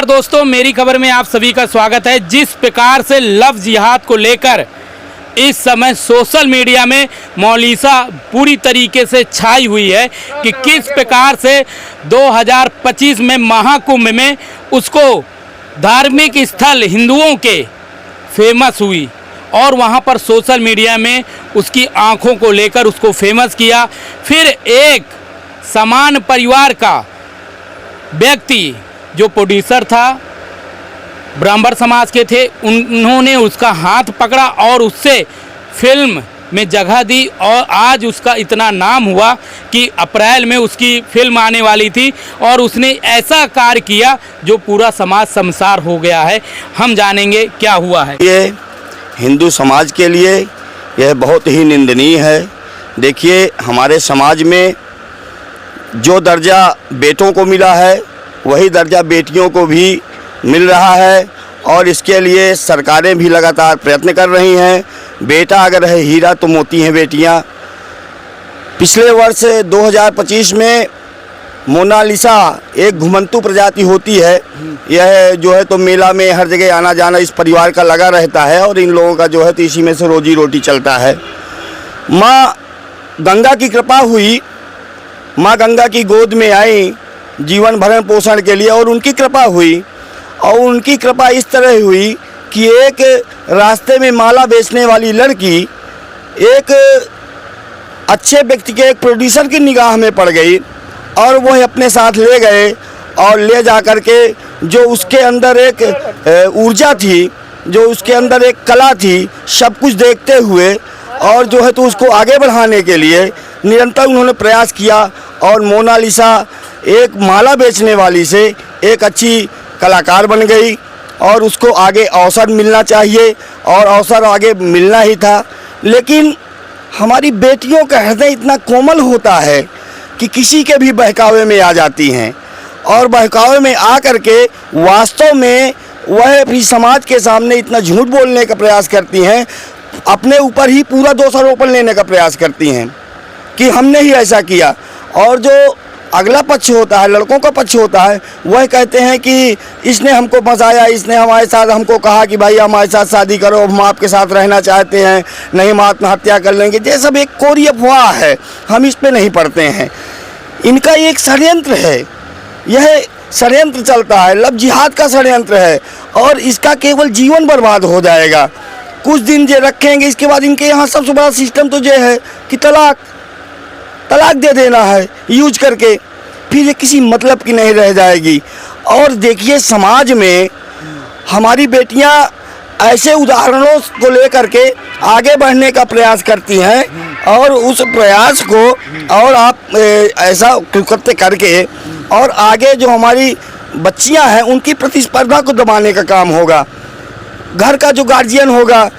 नमस्कार दोस्तों, मेरी खबर में आप सभी का स्वागत है। जिस प्रकार से लव जिहाद को लेकर इस समय सोशल मीडिया में मौलिसा पूरी तरीके से छाई हुई है कि किस प्रकार से 2025 में महाकुंभ में उसको धार्मिक स्थल हिंदुओं के फेमस हुई और वहां पर सोशल मीडिया में उसकी आंखों को लेकर उसको फेमस किया। फिर एक समान परिवार का व्यक्ति जो प्रोड्यूसर था, ब्राह्मण समाज के थे, उन्होंने उसका हाथ पकड़ा और उससे फिल्म में जगह दी और आज उसका इतना नाम हुआ कि अप्रैल में उसकी फिल्म आने वाली थी और उसने ऐसा कार्य किया जो पूरा समाज शर्मसार हो गया है। हम जानेंगे क्या हुआ है। ये हिंदू समाज के लिए यह बहुत ही निंदनीय है। देखिए, हमारे समाज में जो दर्जा बेटों को मिला है वही दर्जा बेटियों को भी मिल रहा है और इसके लिए सरकारें भी लगातार प्रयत्न कर रही हैं। बेटा अगर है हीरा तो मोती हैं बेटियां। पिछले वर्ष 2025 में मोनालिसा एक घुमंतू प्रजाति होती है। यह जो है तो मेला में हर जगह आना जाना इस परिवार का लगा रहता है और इन लोगों का जो है तो इसी में से रोजी रोटी चलता है। माँ गंगा की कृपा हुई, माँ गंगा की गोद में आई जीवन भरण पोषण के लिए और उनकी कृपा हुई और उनकी कृपा इस तरह हुई कि एक रास्ते में माला बेचने वाली लड़की एक अच्छे व्यक्ति के एक प्रोड्यूसर की निगाह में पड़ गई और वह अपने साथ ले गए और ले जा कर के जो उसके अंदर एक ऊर्जा थी, जो उसके अंदर एक कला थी, सब कुछ देखते हुए और जो है तो उसको आगे बढ़ाने के लिए निरंतर उन्होंने प्रयास किया और मोनालिसा एक माला बेचने वाली से एक अच्छी कलाकार बन गई और उसको आगे अवसर मिलना चाहिए और अवसर आगे मिलना ही था। लेकिन हमारी बेटियों का हृदय इतना कोमल होता है कि किसी के भी बहकावे में आ जाती हैं और बहकावे में आ कर के वास्तव में वह भी समाज के सामने इतना झूठ बोलने का प्रयास करती हैं, अपने ऊपर ही पूरा दोषारोपण लेने का प्रयास करती हैं कि हमने ही ऐसा किया। और जो अगला पक्ष होता है, लड़कों का पक्ष होता है, वह कहते हैं कि इसने हमको फंसाया, इसने हमारे साथ हमको कहा कि भाई हमारे साथ शादी करो, हम आपके साथ रहना चाहते हैं, नहीं हम आत्महत्या कर लेंगे। ये सब एक कोरी अफवाह है, हम इस पे नहीं पड़ते हैं। इनका एक षड्यंत्र है, यह षड्यंत्र चलता है, लव जिहाद का षड्यंत्र है और इसका केवल जीवन बर्बाद हो जाएगा। कुछ दिन ये रखेंगे, इसके बाद इनके यहाँ सबसे बड़ा सिस्टम तो ये है कि तलाक दे देना है यूज करके, फिर ये किसी मतलब की नहीं रह जाएगी। और देखिए, समाज में हमारी बेटियां ऐसे उदाहरणों को लेकर के आगे बढ़ने का प्रयास करती हैं और उस प्रयास को और आप ऐसा कृत्य करके और आगे जो हमारी बच्चियां हैं उनकी प्रतिस्पर्धा को दबाने का काम होगा। घर का जो गार्जियन होगा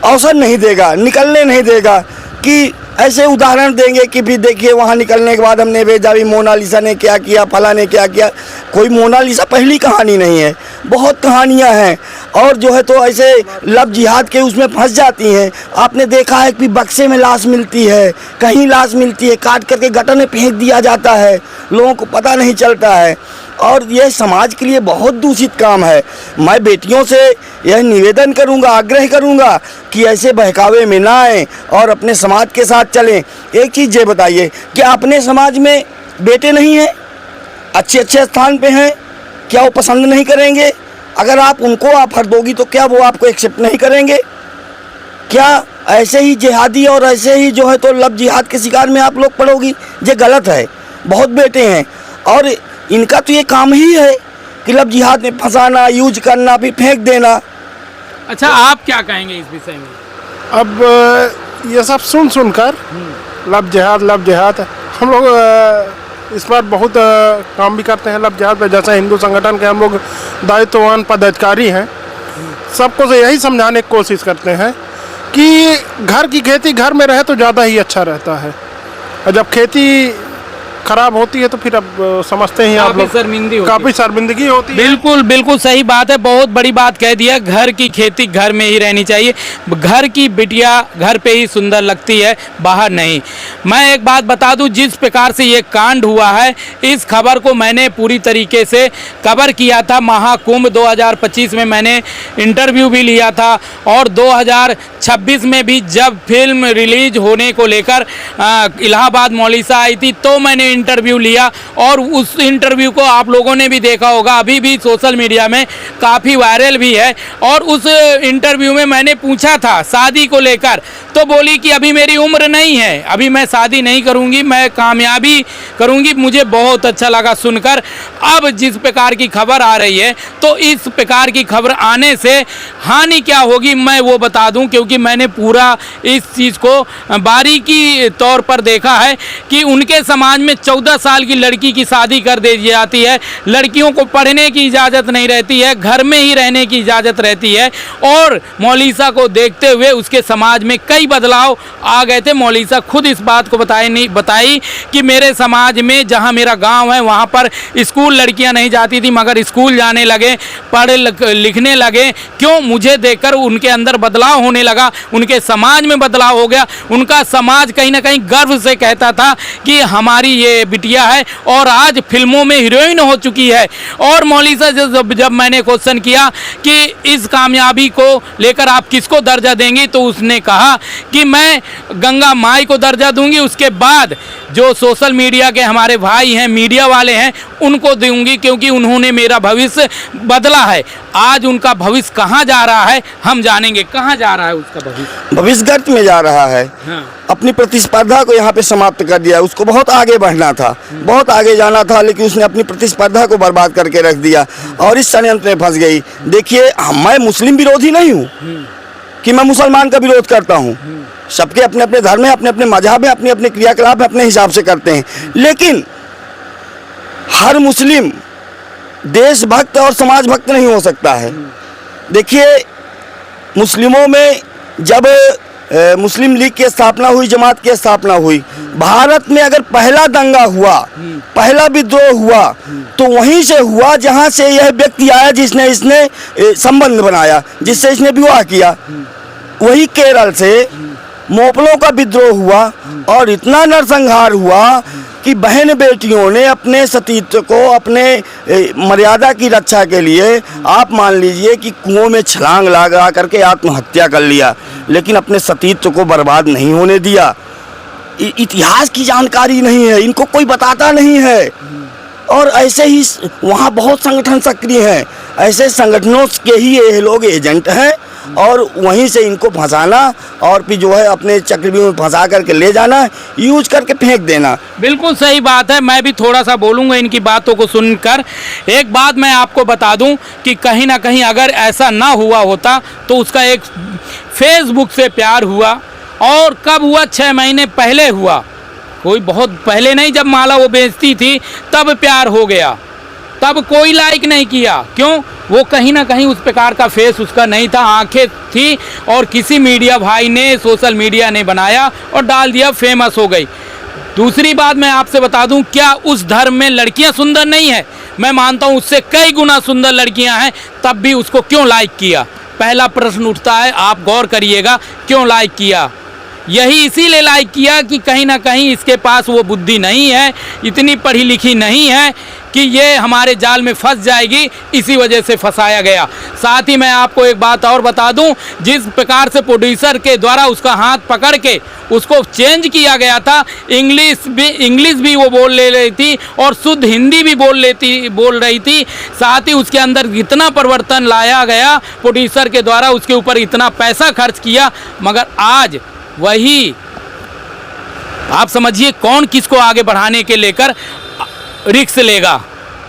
अवसर नहीं देगा, निकलने नहीं देगा कि ऐसे उदाहरण देंगे कि भी देखिए वहाँ निकलने के बाद हमने भेजा भी मोनालिसा ने क्या किया, फला ने क्या किया। कोई मोनालिसा पहली कहानी नहीं है, बहुत कहानियाँ हैं और जो है तो ऐसे लव जिहाद के उसमें फंस जाती हैं। आपने देखा है कि बक्से में लाश मिलती है, कहीं लाश मिलती है, काट करके गटर में फेंक दिया जाता है, लोगों को पता नहीं चलता है और यह समाज के लिए बहुत दूषित काम है। मैं बेटियों से यह निवेदन करूंगा, आग्रह करूंगा कि ऐसे बहकावे में ना आएँ और अपने समाज के साथ चलें। एक चीज़ ये बताइए, क्या अपने समाज में बेटे नहीं हैं, अच्छे अच्छे स्थान पे हैं, क्या वो पसंद नहीं करेंगे? अगर आप उनको ऑफर दोगी तो क्या वो आपको एक्सेप्ट नहीं करेंगे? क्या ऐसे ही जिहादी और ऐसे ही जो है तो लव जिहाद के शिकार में आप लोग पड़ोगी? ये गलत है। बहुत बेटे हैं और इनका तो ये काम ही है कि लव जिहाद में फंसाना, यूज करना, फिर फेंक देना। अच्छा, आप क्या कहेंगे इस विषय में? अब ये सब सुनकर लव जिहाद हम लोग इस पर बहुत काम भी करते हैं लव जिहाद पे। जैसे हिंदू संगठन के हम लोग दायित्ववान पदाधिकारी हैं, सबको से यही समझाने की कोशिश करते हैं कि घर की खेती घर में रहे तो ज़्यादा ही अच्छा रहता है। और जब खेती खराब होती है तो फिर अब समझते हैं आप काफी लोग, शर्मिंदगी होती काफी शर्मिंदगी होती है। बिल्कुल बिल्कुल सही बात है, बहुत बड़ी बात कह दिया। घर की खेती घर में ही रहनी चाहिए, घर की बिटिया घर पे ही सुंदर लगती है, बाहर नहीं। मैं एक बात बता दूं, जिस प्रकार से ये कांड हुआ है, इस खबर को मैंने पूरी तरीके से कवर किया था। महाकुंभ 2025 में मैंने इंटरव्यू भी लिया था और 2026 में भी जब फिल्म रिलीज होने को लेकर इलाहाबाद मौलिसा आई थी तो मैंने इंटरव्यू लिया और उस इंटरव्यू को आप लोगों ने भी देखा होगा, अभी भी सोशल मीडिया में काफ़ी वायरल भी है। और उस इंटरव्यू में मैंने पूछा था शादी को लेकर, तो बोली कि अभी मेरी उम्र नहीं है, अभी मैं शादी नहीं करूंगी, मैं कामयाबी करूंगी। मुझे बहुत अच्छा लगा सुनकर। अब जिस प्रकार की खबर आ रही है, तो इस प्रकार की खबर आने से हानि क्या होगी मैं वो बता दूं, क्योंकि मैंने पूरा इस चीज़ को बारीकी तौर पर देखा है कि उनके समाज में 14 साल की लड़की की शादी कर दी जाती है, लड़कियों को पढ़ने की इजाज़त नहीं रहती है, घर में ही रहने की इजाज़त रहती है। और मौलिसा को देखते हुए उसके समाज में कई बदलाव आ गए थे। मौलिसा खुद इस बात को बताई कि मेरे समाज में, जहां मेरा गांव है, वहां पर स्कूल लड़कियां नहीं जाती थी, मगर स्कूल जाने लगे, पढ़ लिखने लगे। क्यों? मुझे देखकर उनके अंदर बदलाव होने लगा, उनके समाज में बदलाव हो गया। उनका समाज कहीं ना कहीं गर्व से कहता था कि हमारी ये बिटिया है और आज फिल्मों में हीरोइन हो चुकी है। और मौलिसा जब मैंने क्वेश्चन किया कि इस कामयाबी को लेकर आप किसको दर्जा देंगी, तो उसने कहा कि मैं गंगा माई को दर्जा दूंगी, उसके बाद जो सोशल मीडिया के हमारे भाई हैं, मीडिया वाले हैं, उनको दूंगी, क्योंकि उन्होंने मेरा भविष्य बदला है। आज उनका भविष्य कहाँ जा रहा है हम जानेंगे। कहाँ जा रहा है उसका भविष्य? भविष्य गर्त में जा रहा है। हाँ। अपनी प्रतिस्पर्धा को यहाँ पे समाप्त कर दिया। उसको बहुत आगे बढ़ना था, बहुत आगे जाना था, लेकिन उसने अपनी प्रतिस्पर्धा को बर्बाद करके रख दिया और इस षड्यंत्र में फंस गई। देखिए, मैं मुस्लिम विरोधी नहीं हूँ कि मैं मुसलमान का विरोध करता हूँ। सबके अपने अपने धर्म है, अपने अपने मजहब है, अपने अपने क्रियाकलाप अपने हिसाब से करते हैं। लेकिन हर मुस्लिम देशभक्त और समाज भक्त नहीं हो सकता है। देखिए, मुस्लिमों में जब मुस्लिम लीग की स्थापना हुई, जमात की स्थापना हुई, भारत में अगर पहला दंगा हुआ, पहला विद्रोह हुआ, तो वहीं से हुआ जहां से यह व्यक्ति आया जिसने इसने संबंध बनाया, जिससे इसने विवाह किया। वही केरल से मोपलों का विद्रोह हुआ और इतना नरसंहार हुआ कि बहन बेटियों ने अपने सतीत्व को, अपने मर्यादा की रक्षा के लिए, आप मान लीजिए कि कुओं में छलांग लगा करके आत्महत्या कर लिया, लेकिन अपने सतीत्व को बर्बाद नहीं होने दिया। इतिहास की जानकारी नहीं है, इनको कोई बताता नहीं है। और ऐसे ही वहाँ बहुत संगठन सक्रिय हैं, ऐसे संगठनों के ही ये लोग एजेंट हैं और वहीं से इनको फंसाना और फिर जो है अपने चक्रव्यूह में फंसा करके ले जाना, यूज करके फेंक देना। बिल्कुल सही बात है। मैं भी थोड़ा सा बोलूँगा इनकी बातों को सुनकर। एक बात मैं आपको बता दूं कि कहीं ना कहीं अगर ऐसा ना हुआ होता तो उसका एक फेसबुक से प्यार हुआ। और कब हुआ? 6 महीने पहले हुआ, कोई बहुत पहले नहीं, जब माला वो बेचती थी तब प्यार हो गया। तब कोई लाइक नहीं किया। क्यों? वो कहीं ना कहीं उस प्रकार का फेस उसका नहीं था, आंखें थी और किसी मीडिया भाई ने, सोशल मीडिया ने बनाया और डाल दिया, फेमस हो गई। दूसरी बात मैं आपसे बता दूं, क्या उस धर्म में लड़कियां सुंदर नहीं है? मैं मानता हूं उससे कई गुना सुंदर लड़कियां हैं, तब भी उसको क्यों लाइक किया? पहला प्रश्न उठता है, आप गौर करिएगा, क्यों लाइक किया? यही इसीलिए लाइक किया कि कहीं ना कहीं इसके पास वो बुद्धि नहीं है, इतनी पढ़ी लिखी नहीं है कि ये हमारे जाल में फंस जाएगी, इसी वजह से फंसाया गया। साथ ही मैं आपको एक बात और बता दूं, जिस प्रकार से प्रोड्यूसर के द्वारा उसका हाथ पकड़ के उसको चेंज किया गया था, इंग्लिश भी वो बोल ले रही थी और शुद्ध हिंदी भी बोल रही थी। साथ ही उसके अंदर इतना परिवर्तन लाया गया प्रोड्यूसर के द्वारा, उसके ऊपर इतना पैसा खर्च किया, मगर आज वही आप समझिए कौन किसको आगे बढ़ाने के लेकर रिस्क लेगा?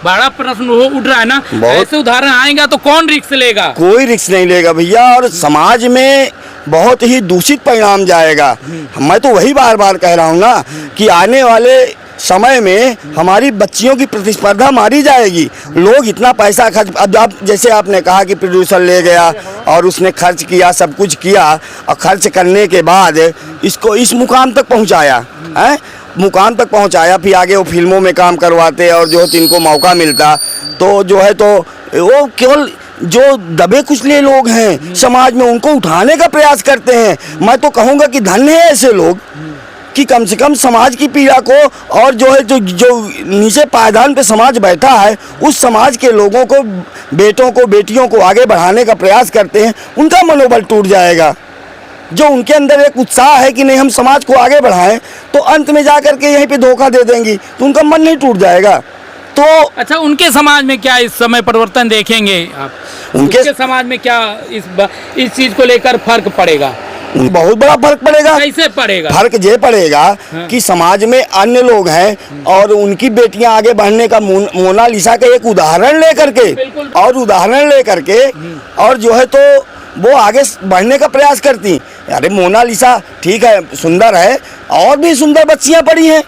बड़ा प्रश्न उठ रहा है ना। ऐसे उदाहरण आएगा तो कौन रिस्क लेगा? कोई रिस्क नहीं लेगा भैया, और समाज में बहुत ही दूषित परिणाम जाएगा। मैं तो वही बार बार कह रहा हूँ ना कि आने वाले समय में हमारी बच्चियों की प्रतिस्पर्धा मारी जाएगी। लोग इतना पैसा खर्च, अब जैसे आपने कहा कि प्रोड्यूसर ले गया और उसने खर्च किया, सब कुछ किया, और खर्च करने के बाद इसको इस मुकाम तक पहुंचाया है। मुकाम तक पहुंचाया, फिर आगे वो फिल्मों में काम करवाते और जो है तो इनको मौका मिलता, तो जो है तो वो केवल जो दबे कुचले लोग हैं समाज में उनको उठाने का प्रयास करते हैं। मैं तो कहूँगा कि धन्य है ऐसे लोग कि कम से कम समाज की पीड़ा को और जो है जो नीचे पायदान पे समाज बैठा है उस समाज के लोगों को, बेटों को, बेटियों को आगे बढ़ाने का प्रयास करते हैं। उनका मनोबल टूट जाएगा। जो उनके अंदर एक उत्साह है कि नहीं हम समाज को आगे बढ़ाएं, तो अंत में जा कर के यहीं पे धोखा दे देंगी तो उनका मन नहीं टूट जाएगा। तो अच्छा, उनके समाज में क्या इस समय परिवर्तन देखेंगे आप? उनके समाज में क्या इस चीज को लेकर फर्क पड़ेगा? बहुत बड़ा फर्क पड़ेगा। कैसे पड़ेगा? फर्क ये पड़ेगा कि समाज में अन्य लोग हैं और उनकी बेटियां आगे बढ़ने का मोनालिसा का एक उदाहरण लेकर के और जो है तो वो आगे बढ़ने का प्रयास करती। अरे मोनालिसा ठीक है, सुंदर है, और भी सुंदर बच्चियां पड़ी हैं।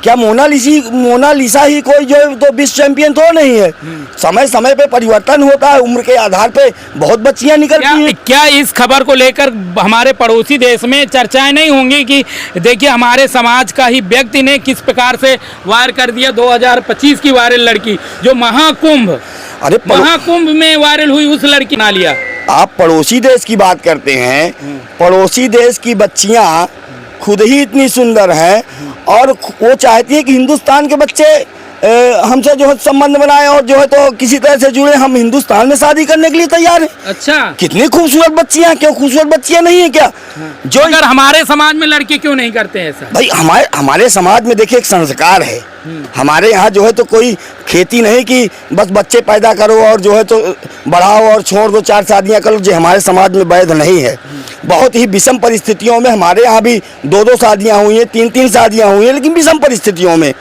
क्या मोनालिसा ही कोई जो तो विश्व चैंपियन तो नहीं है। समय समय पे परिवर्तन होता है, उम्र के आधार पे बहुत बच्चियां निकलती हैं। क्या इस खबर को लेकर हमारे पड़ोसी देश में चर्चाएं नहीं होंगी कि देखिए हमारे समाज का ही व्यक्ति ने किस प्रकार से वार कर दिया 2025 की वायरल लड़की, जो महाकुंभ में वायरल हुई, उस लड़की ना लिया। आप पड़ोसी देश की बात करते हैं, पड़ोसी देश की बच्चियां खुद ही इतनी सुंदर हैं और वो चाहती है कि हिंदुस्तान के बच्चे हमसे जो है संबंध बनाए और जो है तो किसी तरह से जुड़े। हम हिंदुस्तान में शादी करने के लिए तैयार हैं। अच्छा, कितनी खूबसूरत बच्चियां, क्यों खूबसूरत बच्चियां नहीं है क्या? जो अगर हमारे समाज में लड़के क्यों नहीं करते हैं ऐसा? भाई हमारे समाज में देखिए एक संस्कार है। हमारे यहाँ जो है तो कोई खेती नहीं कि बस बच्चे पैदा करो और जो है तो बढ़ाओ और छोड़ दो, 4 शादियाँ करो, जो हमारे समाज में वैध नहीं है। बहुत ही विषम परिस्थितियों में हमारे यहाँ भी 2-2 शादियाँ हुई हैं, 3-3 शादियाँ हुई हैं, लेकिन विषम परिस्थितियों में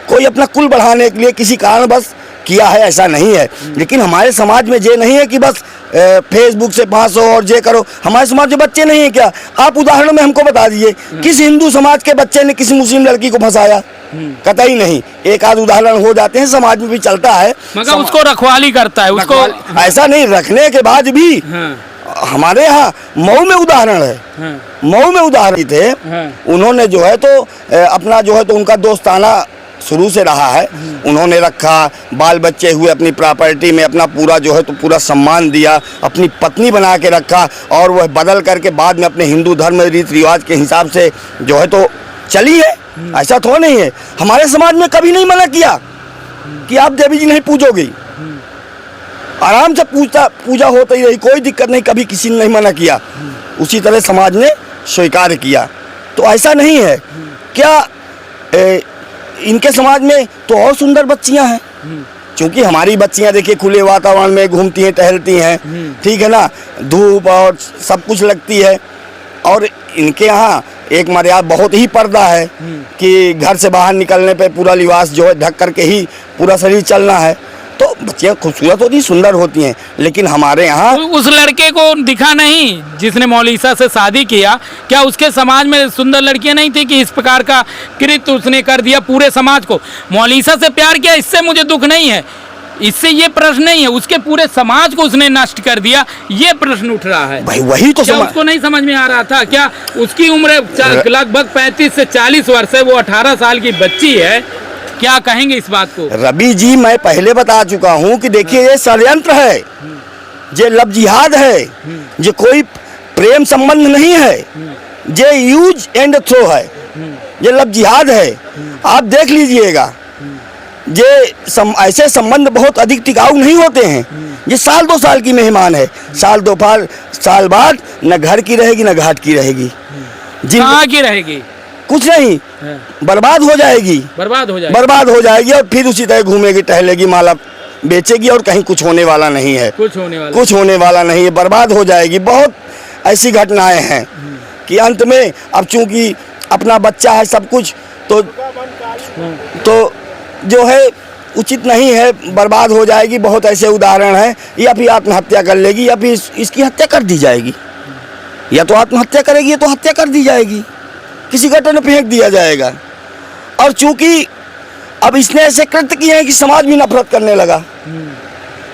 कोई अपना कुल बढ़ाने के लिए किसी कारण बस किया है, ऐसा नहीं है। लेकिन हमारे समाज में ये नहीं है कि बस फेसबुक से पास हो और ये करो। हमारे समाज में बच्चे नहीं है क्या? आप उदाहरण में हमको बता दीजिए किस हिंदू समाज के बच्चे ने किसी मुस्लिम लड़की को फंसाया? कतई नहीं। एक आध उदाहरण हो जाते हैं, समाज में भी चलता है, मगर उसको रखवाली करता है उसको। ऐसा नहीं, रखने के बाद भी हमारे यहाँ मऊ में उदाहरण है। मऊ में उदाहरण थे, उन्होंने जो है तो अपना जो है तो उनका दोस्ताना शुरू से रहा है, उन्होंने रखा, बाल बच्चे हुए, अपनी प्रॉपर्टी में अपना पूरा जो है तो पूरा सम्मान दिया, अपनी पत्नी बना के रखा और वह बदल करके बाद में अपने हिंदू धर्म रीति रिवाज के हिसाब से जो है तो चली है। ऐसा तो नहीं है। हमारे समाज में कभी नहीं मना किया कि आप देवी जी नहीं पूजोगी, आराम से पूजा होती ही रही, कोई दिक्कत नहीं, कभी किसी ने नहीं मना किया। उसी तरह समाज ने स्वीकार किया। तो ऐसा नहीं है क्या? इनके समाज में तो और सुंदर बच्चियां हैं, क्योंकि हमारी बच्चियां देखिए खुले वातावरण में घूमती हैं, टहलती हैं, ठीक है ना, धूप और सब कुछ लगती है। और इनके यहाँ एक मर्यादा बहुत ही पर्दा है कि घर से बाहर निकलने पे पूरा लिबास जो है ढक करके ही पूरा शरीर चलना है। तो बच्चियां खूबसूरत होती, सुंदर होती हैं, लेकिन हमारे यहाँ तो उस लड़के को दिखा नहीं जिसने मौलिसा से शादी किया, क्या उसके समाज में सुंदर लड़कियां नहीं थी कि इस प्रकार का कृत्य उसने कर दिया पूरे समाज को? मौलिसा से प्यार किया, इससे मुझे दुख नहीं है, इससे ये प्रश्न नहीं है, उसके पूरे समाज को उसने नष्ट कर दिया, ये प्रश्न उठ रहा है। भाई वही तो उसको नहीं समझ में आ रहा था क्या? उसकी उम्र लगभग 35 से 40 वर्ष है, वो 18 साल की बच्ची है। क्या कहेंगे इस बात को? रवि जी, मैं पहले बता चुका हूँ कि देखिए ये षड्यंत्र है, ये लव जिहाद है, ये कोई प्रेम संबंध नहीं है, ये यूज एंड थ्रो है, ये लव जिहाद है। आप देख लीजिएगा, ये ऐसे संबंध बहुत अधिक टिकाऊ नहीं होते हैं। ये 1-2 साल की मेहमान है, साल बाद न घर की रहेगी न घाट की रहेगी। कहाँ की रहेगी? कुछ नहीं, बर्बाद हो जाएगी और फिर उसी तरह घूमेगी, टहलेगी, माला बेचेगी और कहीं कुछ होने वाला नहीं है, कुछ होने वाला नहीं है, बर्बाद हो जाएगी। बहुत ऐसी घटनाएं हैं कि अंत में अब चूंकि अपना बच्चा है सब कुछ, तो जो है उचित नहीं है, बर्बाद हो जाएगी। बहुत ऐसे उदाहरण हैं, या फिर आत्महत्या कर लेगी या फिर इसकी हत्या कर दी जाएगी, या तो आत्महत्या करेगी या तो हत्या कर दी जाएगी, किसी गटर में फेंक दिया जाएगा। और चूंकि अब इसने ऐसे कृत्य किए हैं कि समाज भी नफरत करने लगा।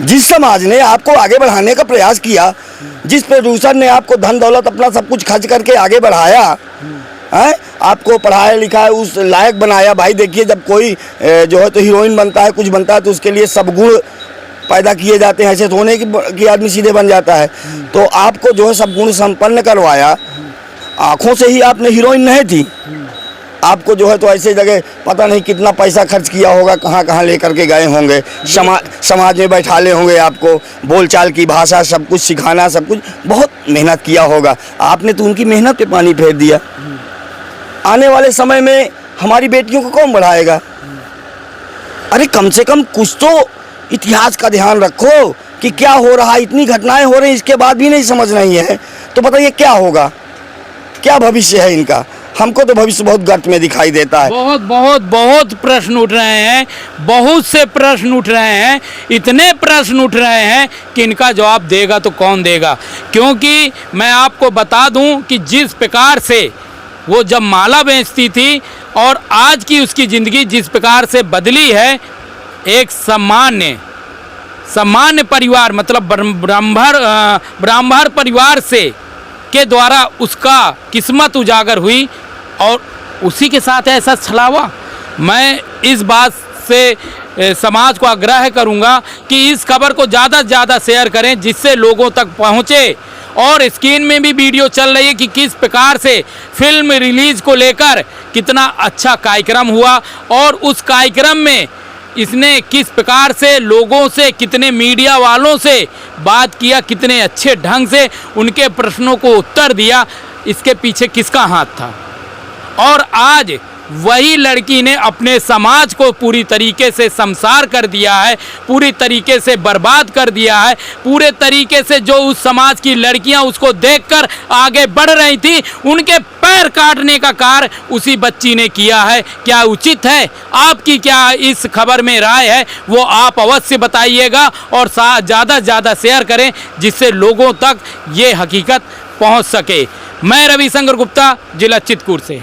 जिस समाज ने आपको आगे बढ़ाने का प्रयास किया, जिस प्रोड्यूसर ने आपको धन दौलत अपना सब कुछ खर्च करके आगे बढ़ाया, हैं, आपको पढ़ाया लिखाया उस लायक बनाया। भाई देखिए, जब कोई जो है तो हीरोइन बनता है, कुछ बनता है, तो उसके लिए सब गुण पैदा किए जाते हैं। ऐसे तो होने कि आदमी सीधे बन जाता है। तो आपको जो है सब गुण संपन्न करवाया। आँखों से ही आपने हीरोइन नहीं थी, आपको जो है तो ऐसे जगह पता नहीं कितना पैसा खर्च किया होगा, कहाँ कहाँ लेकर के गए होंगे, समाज में बैठाले होंगे, आपको बोलचाल की भाषा सब कुछ सिखाना, सब कुछ बहुत मेहनत किया होगा। आपने तो उनकी मेहनत पे पानी फेर दिया। आने वाले समय में हमारी बेटियों को कौन बढ़ाएगा? अरे कम से कम कुछ तो इतिहास का ध्यान रखो कि क्या हो रहा है। इतनी घटनाएं हो रही, इसके बाद भी नहीं समझ नहीं है तो बताइए क्या होगा, क्या भविष्य है इनका? हमको तो भविष्य बहुत गर्त में दिखाई देता है। बहुत बहुत बहुत प्रश्न उठ रहे हैं, बहुत से प्रश्न उठ रहे हैं, इतने प्रश्न उठ रहे हैं कि इनका जवाब देगा तो कौन देगा। क्योंकि मैं आपको बता दूं कि जिस प्रकार से वो जब माला बेचती थी और आज की उसकी ज़िंदगी जिस प्रकार से बदली है, एक सामान्य परिवार मतलब ब्राह्मण परिवार से के द्वारा उसका किस्मत उजागर हुई और उसी के साथ ऐसा छलावा। मैं इस बात से समाज को आग्रह करूंगा कि इस खबर को ज़्यादा से ज़्यादा शेयर करें, जिससे लोगों तक पहुंचे। और स्क्रीन में भी वीडियो चल रही है कि किस प्रकार से फिल्म रिलीज़ को लेकर कितना अच्छा कार्यक्रम हुआ और उस कार्यक्रम में इसने किस प्रकार से लोगों से, कितने मीडिया वालों से बात किया, कितने अच्छे ढंग से उनके प्रश्नों को उत्तर दिया। इसके पीछे किसका हाथ था? और आज वही लड़की ने अपने समाज को पूरी तरीके से शमशार कर दिया है, पूरी तरीके से बर्बाद कर दिया है। पूरे तरीके से जो उस समाज की लड़कियां उसको देखकर आगे बढ़ रही थी, उनके पैर काटने का कार्य उसी बच्ची ने किया है। क्या उचित है? आपकी क्या इस खबर में राय है वो आप अवश्य बताइएगा और ज़्यादा से ज़्यादा शेयर करें, जिससे लोगों तक ये हकीकत पहुंच सके। मैं रविशंकर गुप्ता, जिला चित्रकूट से।